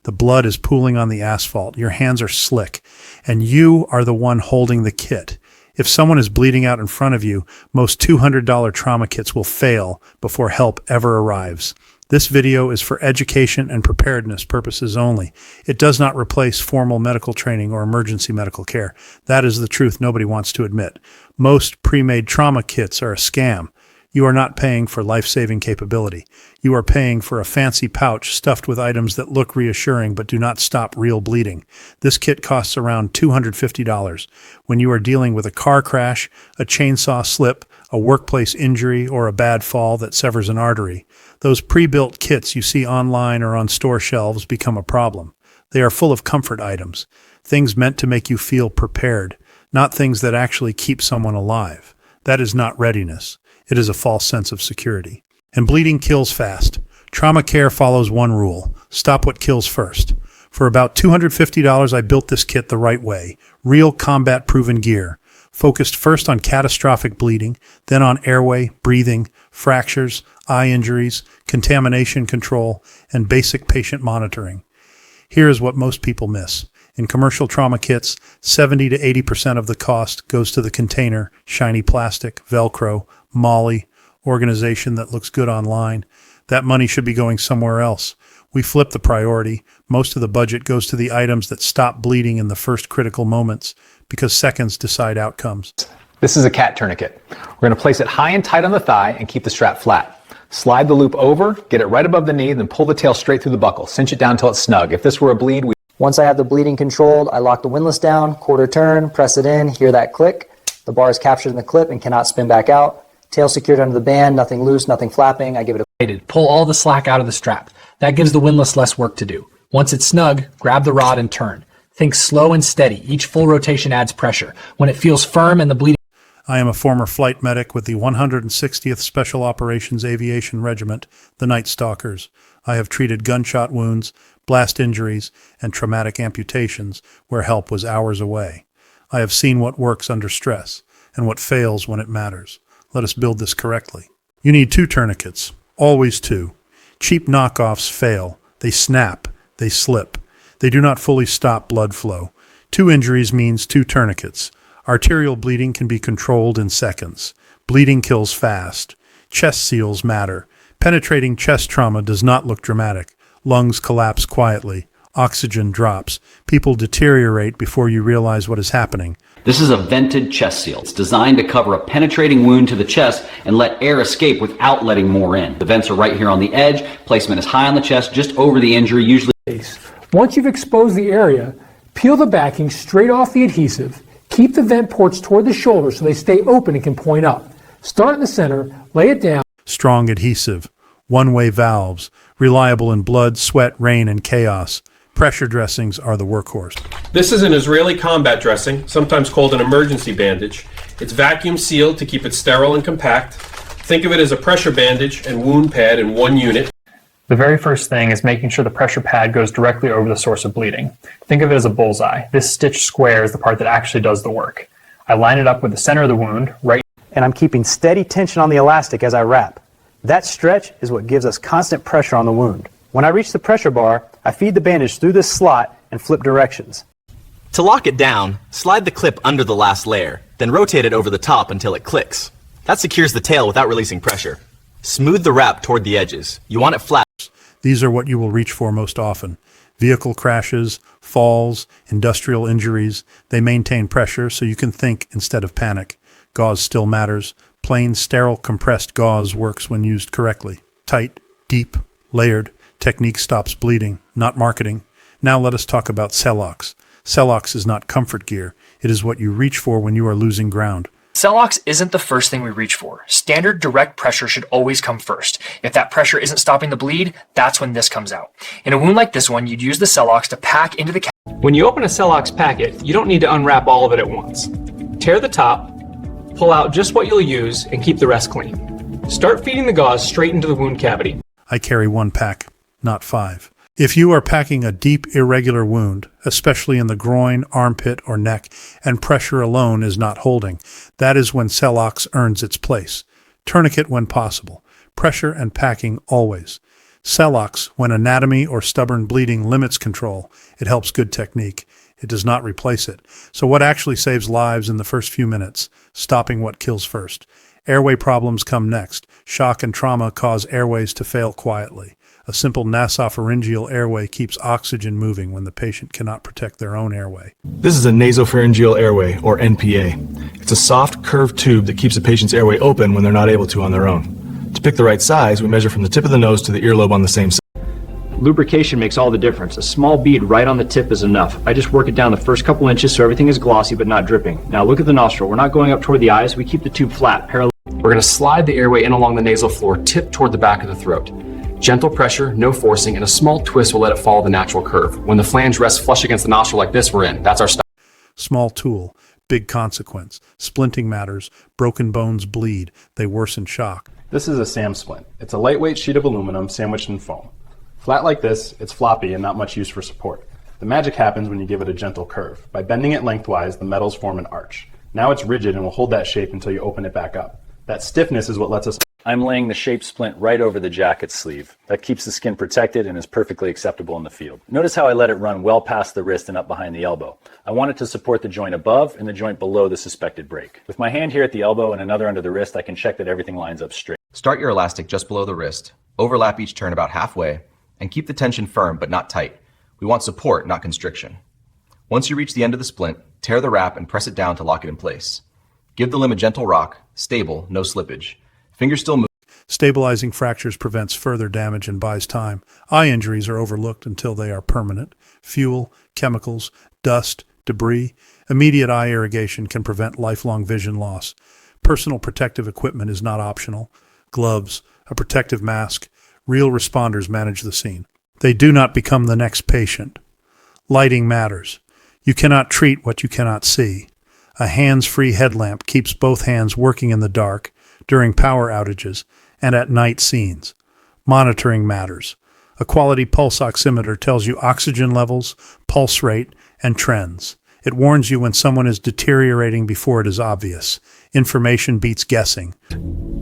The blood is pooling on the asphalt. Your hands are slick, and you are the one holding the kit. If someone is bleeding out in front of you, most $200 trauma kits will fail before help ever arrives. This video is for education and preparedness purposes only. It does not replace formal medical training or emergency medical care. That is the truth nobody wants to admit. Most pre-made trauma kits are a scam. You are not paying for life-saving capability. You are paying for a fancy pouch stuffed with items that look reassuring but do not stop real bleeding. This kit costs around $250. When you are dealing with a car crash, a chainsaw slip, a workplace injury, or a bad fall that severs an artery, those pre-built kits you see online or on store shelves become a problem. They are full of comfort items, things meant to make you feel prepared, not things that actually keep someone alive. That is not readiness. It is a false sense of security. And bleeding kills fast. Trauma care follows one rule: stop what kills first. For about $250, I built this kit the right way. Real combat-proven gear. Focused first on catastrophic bleeding, then on airway, breathing, fractures, eye injuries, contamination control, and basic patient monitoring. Here is what most people miss. In commercial trauma kits, 70 to 80% of the cost goes to the container, shiny plastic, Velcro, Molly, organization that looks good online. That money should be going somewhere else. We flip the priority. Most of the budget goes to the items that stop bleeding in the first critical moments, because seconds decide outcomes. This is a cat tourniquet. We're going to place it high and tight on the thigh and keep the strap flat. Slide the loop over, get it right above the knee, then pull the tail straight through the buckle. Cinch it down until it's snug. If this were a bleed, Once I have the bleeding controlled, I lock the windlass down, quarter turn, press it in, hear that click. The bar is captured in the clip and cannot spin back out. Tail secured under the band, nothing loose, nothing flapping. I give it a... Pull all the slack out of the strap. That gives the windlass less work to do. Once it's snug, grab the rod and turn. Think slow and steady. Each full rotation adds pressure. When it feels firm and the bleeding... I am a former flight medic with the 160th Special Operations Aviation Regiment, the Nightstalkers. I have treated gunshot wounds, blast injuries, and traumatic amputations where help was hours away. I have seen what works under stress and what fails when it matters. Let us build this correctly. You need 2 tourniquets, always 2. Cheap knockoffs fail. They snap. They slip. They do not fully stop blood flow. 2 injuries means 2 tourniquets. Arterial bleeding can be controlled in seconds. Bleeding kills fast. Chest seals matter. Penetrating chest trauma does not look dramatic. Lungs collapse quietly. Oxygen drops. People deteriorate before you realize what is happening. This is a vented chest seal. It's designed to cover a penetrating wound to the chest and let air escape without letting more in. The vents are right here on the edge. Placement is high on the chest, just over the injury, usually. Once you've exposed the area, peel the backing straight off the adhesive. Keep the vent ports toward the shoulder so they stay open and can point up. Start in the center, lay it down. Strong adhesive. One-way valves. Reliable in blood, sweat, rain, and chaos. Pressure dressings are the workhorse. This is an Israeli combat dressing, sometimes called an emergency bandage. It's vacuum sealed to keep it sterile and compact. Think of it as a pressure bandage and wound pad in one unit. The very first thing is making sure the pressure pad goes directly over the source of bleeding. Think of it as a bullseye. This stitched square is the part that actually does the work. I line it up with the center of the wound, right, And I'm keeping steady tension on the elastic as I wrap. That stretch is what gives us constant pressure on the wound. When I reach the pressure bar, I feed the bandage through this slot and flip directions. To lock it down, slide the clip under the last layer, then rotate it over the top until it clicks. That secures the tail without releasing pressure. Smooth the wrap toward the edges. You want it flat. These are what you will reach for most often. Vehicle crashes, falls, industrial injuries. They maintain pressure so you can think instead of panic. Gauze still matters. Plain, sterile, compressed gauze works when used correctly. Tight, deep, layered. Technique stops bleeding, not marketing. Now let us talk about Celox. Celox is not comfort gear. It is what you reach for when you are losing ground. Celox isn't the first thing we reach for. Standard direct pressure should always come first. If that pressure isn't stopping the bleed, that's when this comes out. In a wound like this one, you'd use the Celox to pack into the When you open a Celox packet, you don't need to unwrap all of it at once. Tear the top, pull out just what you'll use, and keep the rest clean. Start feeding the gauze straight into the wound cavity. I carry 1 pack, not 5. If you are packing a deep, irregular wound, especially in the groin, armpit, or neck, and pressure alone is not holding, that is when Celox earns its place. Tourniquet when possible. Pressure and packing always. Celox, when anatomy or stubborn bleeding limits control, it helps good technique. It does not replace it. So what actually saves lives in the first few minutes? Stopping what kills first. Airway problems come next. Shock and trauma cause airways to fail quietly. A simple nasopharyngeal airway keeps oxygen moving when the patient cannot protect their own airway. This is a nasopharyngeal airway, or NPA. It's a soft, curved tube that keeps a patient's airway open when they're not able to on their own. To pick the right size, we measure from the tip of the nose to the earlobe on the same side. Lubrication makes all the difference. A small bead right on the tip is enough. I just work it down the first couple inches so everything is glossy but not dripping. Now look at the nostril. We're not going up toward the eyes. We keep the tube flat, parallel. We're going to slide the airway in along the nasal floor, tip toward the back of the throat. Gentle pressure, no forcing, and a small twist will let it follow the natural curve. When the flange rests flush against the nostril like this, we're in. That's our stop. Small tool, big consequence. Splinting matters. Broken bones bleed. They worsen shock. This is a SAM splint. It's a lightweight sheet of aluminum sandwiched in foam. Flat like this, it's floppy and not much use for support. The magic happens when you give it a gentle curve. By bending it lengthwise, the metals form an arch. Now it's rigid and will hold that shape until you open it back up. That stiffness is what lets us... I'm laying the shape splint right over the jacket sleeve. That keeps the skin protected and is perfectly acceptable in the field. Notice how I let it run well past the wrist and up behind the elbow. I want it to support the joint above and the joint below the suspected break. With my hand here at the elbow and another under the wrist, I can check that everything lines up straight. Start your elastic just below the wrist, overlap each turn about halfway, and keep the tension firm but not tight. We want support, not constriction. Once you reach the end of the splint, tear the wrap and press it down to lock it in place. Give the limb a gentle rock, stable, no slippage. Fingers still move. Stabilizing fractures prevents further damage and buys time. Eye injuries are overlooked until they are permanent. Fuel, chemicals, dust, debris, immediate eye irrigation can prevent lifelong vision loss. Personal protective equipment is not optional. Gloves, a protective mask. Real responders manage the scene. They do not become the next patient. Lighting matters. You cannot treat what you cannot see. A hands-free headlamp keeps both hands working in the dark during power outages and at night scenes. Monitoring matters. A quality pulse oximeter tells you oxygen levels, pulse rate, and trends. It warns you when someone is deteriorating before it is obvious. Information beats guessing.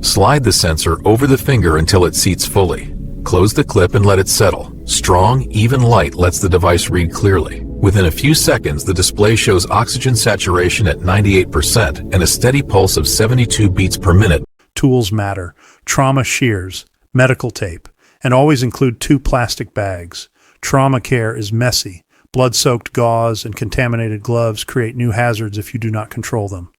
Slide the sensor over the finger until it seats fully. Close the clip and let it settle. Strong, even light lets the device read clearly. Within a few seconds, the display shows oxygen saturation at 98% and a steady pulse of 72 beats per minute. Tools matter. Trauma shears, medical tape, and always include 2 plastic bags. Trauma care is messy. Blood-soaked gauze and contaminated gloves create new hazards if you do not control them.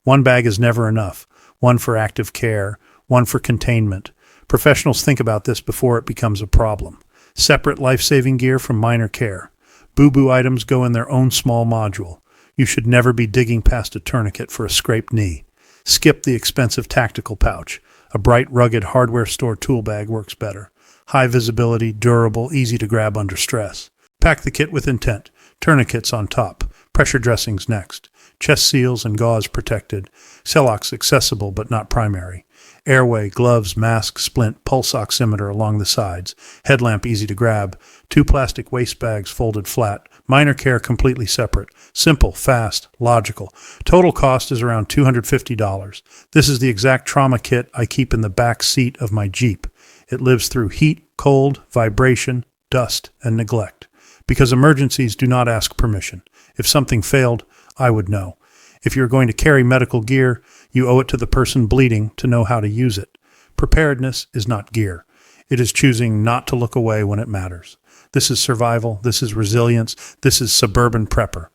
One bag is never enough. One for active care, one for containment. Professionals think about this before it becomes a problem. Separate life-saving gear from minor care. Boo-boo items go in their own small module. You should never be digging past a tourniquet for a scraped knee. Skip the expensive tactical pouch. A bright, rugged hardware store tool bag works better. High visibility, durable, easy to grab under stress. Pack the kit with intent. Tourniquets on top. Pressure dressings next. Chest seals and gauze protected. Celox accessible but not primary. Airway, gloves, mask, splint, pulse oximeter along the sides. Headlamp easy to grab. 2 plastic waste bags folded flat. Minor care completely separate. Simple, fast, logical. Total cost is around $250. This is the exact trauma kit I keep in the back seat of my Jeep. It lives through heat, cold, vibration, dust, and neglect. Because emergencies do not ask permission. If something failed, I would know. If you're going to carry medical gear, you owe it to the person bleeding to know how to use it. Preparedness is not gear. It is choosing not to look away when it matters. This is survival. This is resilience. This is Suburban Prepper.